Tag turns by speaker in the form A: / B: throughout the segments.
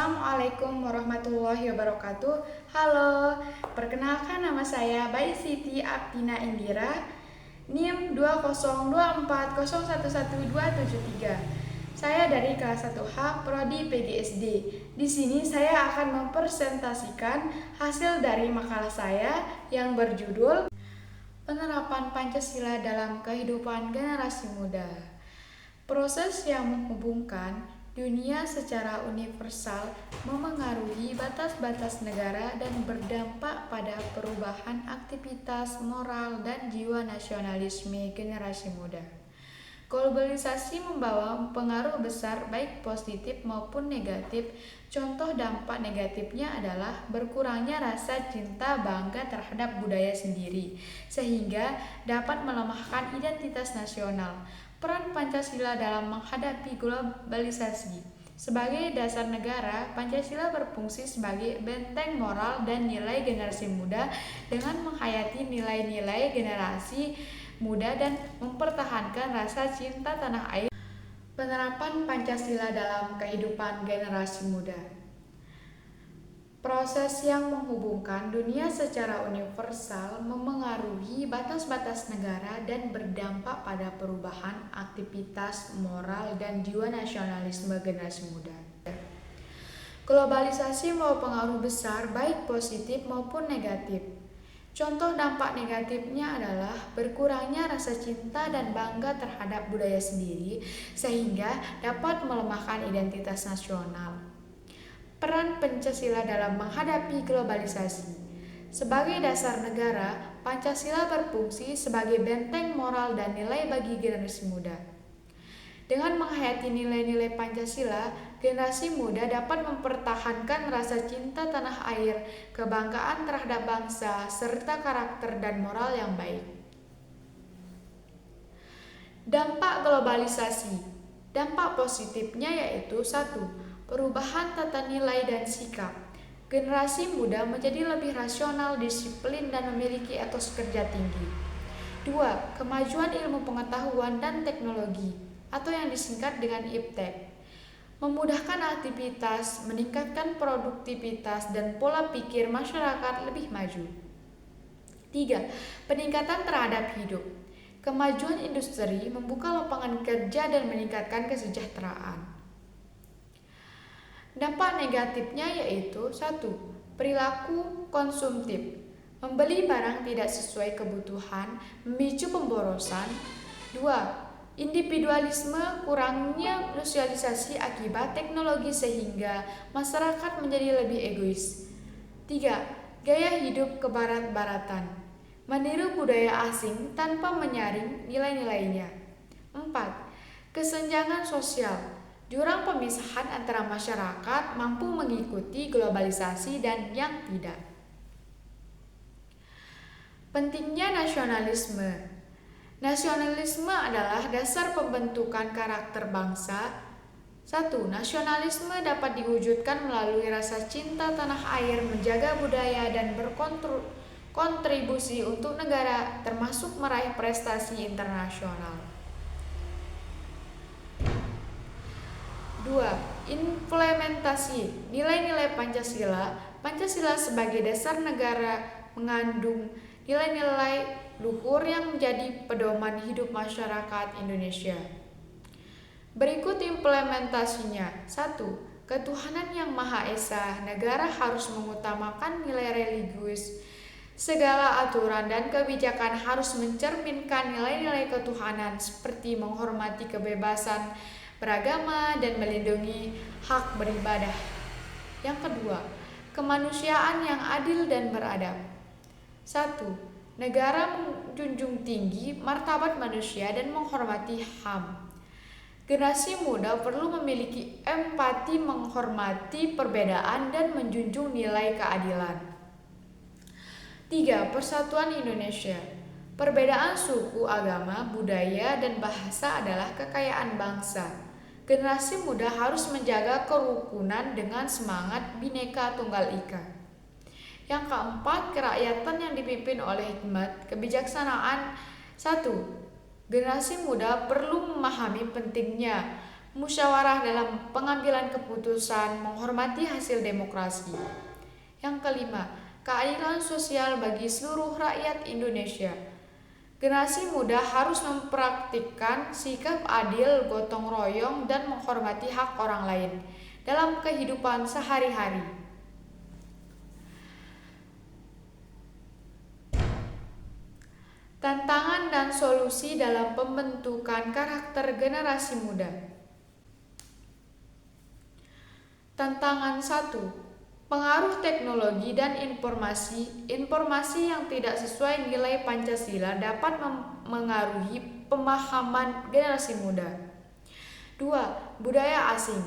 A: Assalamualaikum warahmatullahi wabarakatuh. Halo, perkenalkan nama saya Bayi Siti Aptina Indira, NIM 20240111273. Saya dari kelas 1H Prodi PGSD. Di sini saya akan mempresentasikan hasil dari makalah saya yang berjudul Penerapan Pancasila dalam Kehidupan Generasi Muda. Proses yang menghubungkan dunia secara universal memengaruhi batas-batas negara dan berdampak pada perubahan aktivitas moral dan jiwa nasionalisme generasi muda. Globalisasi membawa pengaruh besar baik positif maupun negatif. Contoh dampak negatifnya adalah berkurangnya rasa cinta bangga terhadap budaya sendiri, sehingga dapat melemahkan identitas nasional. Peran Pancasila dalam menghadapi globalisasi. Sebagai dasar negara, Pancasila berfungsi sebagai benteng moral dan nilai generasi muda dengan menghayati nilai-nilai generasi muda dan mempertahankan rasa cinta tanah air. Penerapan Pancasila dalam kehidupan generasi muda. Proses yang menghubungkan dunia secara universal memengaruhi batas-batas negara dan berdampak pada perubahan aktivitas moral dan jiwa nasionalisme generasi muda. Globalisasi membawa pengaruh besar baik positif maupun negatif. Contoh dampak negatifnya adalah berkurangnya rasa cinta dan bangga terhadap budaya sendiri, sehingga dapat melemahkan identitas nasional. Peran Pancasila dalam menghadapi globalisasi. Sebagai dasar negara, Pancasila berfungsi sebagai benteng moral dan nilai bagi generasi muda. Dengan menghayati nilai-nilai Pancasila, generasi muda dapat mempertahankan rasa cinta tanah air, kebanggaan terhadap bangsa, serta karakter dan moral yang baik. Dampak globalisasi. Dampak positifnya yaitu 1. Perubahan tata nilai dan sikap. Generasi muda menjadi lebih rasional, disiplin, dan memiliki etos kerja tinggi. 2. Kemajuan ilmu pengetahuan dan teknologi atau yang disingkat dengan iptek, memudahkan aktivitas, meningkatkan produktivitas dan pola pikir masyarakat lebih maju. 3. Peningkatan terhadap hidup. Kemajuan industri membuka lapangan kerja dan meningkatkan kesejahteraan. Dampak negatifnya yaitu 1. Perilaku konsumtif, membeli barang tidak sesuai kebutuhan, memicu pemborosan. 2. Individualisme, kurangnya sosialisasi akibat teknologi sehingga masyarakat menjadi lebih egois. 3. Gaya hidup kebarat-baratan, meniru budaya asing tanpa menyaring nilai-nilainya. 4. Kesenjangan sosial, jurang pemisahan antara masyarakat mampu mengikuti globalisasi dan yang tidak. Pentingnya nasionalisme. Nasionalisme adalah dasar pembentukan karakter bangsa. 1. Nasionalisme dapat diwujudkan melalui rasa cinta tanah air, menjaga budaya, dan berkontribusi untuk negara, termasuk meraih prestasi internasional. 2. Implementasi nilai-nilai Pancasila. Pancasila sebagai dasar negara mengandung nilai-nilai luhur yang menjadi pedoman hidup masyarakat Indonesia. Berikut implementasinya. 1. Ketuhanan yang Maha Esa. Negara harus mengutamakan nilai religius. Segala aturan dan kebijakan harus mencerminkan nilai-nilai ketuhanan seperti menghormati kebebasan beragama dan melindungi hak beribadah. Yang kedua, kemanusiaan yang adil dan beradab. 1. Negara menjunjung tinggi martabat manusia dan menghormati HAM. Generasi muda perlu memiliki empati, menghormati perbedaan, dan menjunjung nilai keadilan. 3. Persatuan Indonesia. Perbedaan suku, agama, budaya, dan bahasa adalah kekayaan bangsa. Generasi muda harus menjaga kerukunan dengan semangat Bhinneka Tunggal Ika. Yang keempat, kerakyatan yang dipimpin oleh hikmat kebijaksanaan. 1. Generasi muda perlu memahami pentingnya musyawarah dalam pengambilan keputusan, menghormati hasil demokrasi. Yang kelima, keadilan sosial bagi seluruh rakyat Indonesia. Generasi muda harus mempraktikkan sikap adil, gotong royong, dan menghormati hak orang lain dalam kehidupan sehari-hari. Tantangan dan solusi dalam pembentukan karakter generasi muda. Tantangan 1. Pengaruh teknologi dan informasi yang tidak sesuai nilai Pancasila dapat mengaruhi pemahaman generasi muda. 2. Budaya asing.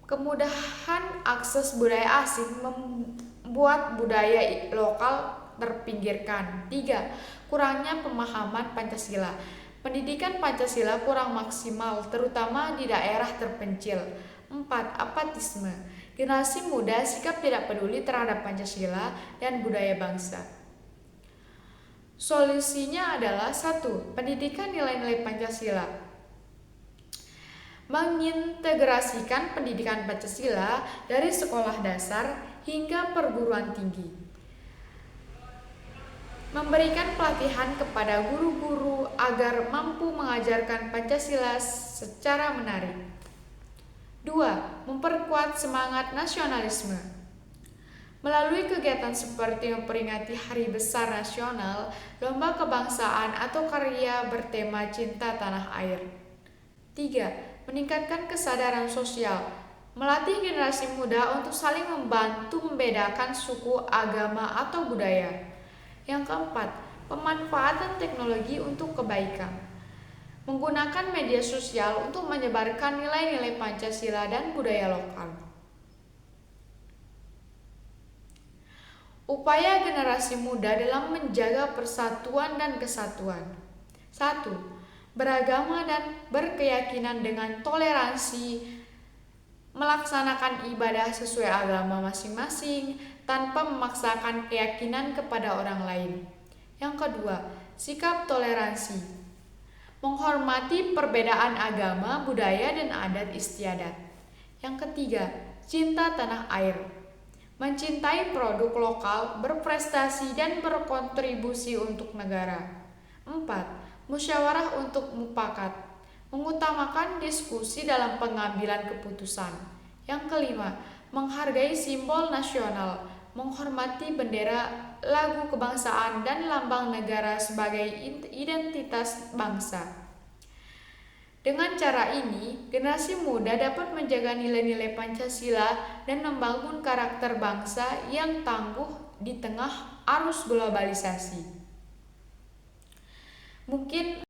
A: Kemudahan akses budaya asing membuat budaya lokal terpinggirkan. 3. Kurangnya pemahaman Pancasila. Pendidikan Pancasila kurang maksimal, terutama di daerah terpencil. 4. Apatisme. Generasi muda sikap tidak peduli terhadap Pancasila dan budaya bangsa. Solusinya adalah 1. Pendidikan nilai-nilai Pancasila. Mengintegrasikan pendidikan Pancasila dari sekolah dasar hingga perguruan tinggi. Memberikan pelatihan kepada guru-guru agar mampu mengajarkan Pancasila secara menarik. 2. Memperkuat semangat nasionalisme. Melalui kegiatan seperti memperingati Hari Besar Nasional, lomba kebangsaan, atau karya bertema cinta tanah air. 3. Meningkatkan kesadaran sosial. Melatih generasi muda untuk saling membantu membedakan suku, agama, atau budaya. Yang keempat, pemanfaatan teknologi untuk kebaikan. Menggunakan media sosial untuk menyebarkan nilai-nilai Pancasila dan budaya lokal. Upaya generasi muda dalam menjaga persatuan dan kesatuan. 1. Beragama dan berkeyakinan dengan toleransi, melaksanakan ibadah sesuai agama masing-masing tanpa memaksakan keyakinan kepada orang lain. Yang kedua, sikap toleransi. Menghormati perbedaan agama, budaya, dan adat istiadat. Yang ketiga, cinta tanah air. Mencintai produk lokal, berprestasi, dan berkontribusi untuk negara. 4. Musyawarah untuk mufakat. Mengutamakan diskusi dalam pengambilan keputusan. Yang kelima, menghargai simbol nasional, menghormati bendera, lagu kebangsaan, dan lambang negara sebagai identitas bangsa. Dengan cara ini, generasi muda dapat menjaga nilai-nilai Pancasila dan membangun karakter bangsa yang tangguh di tengah arus globalisasi. Mungkin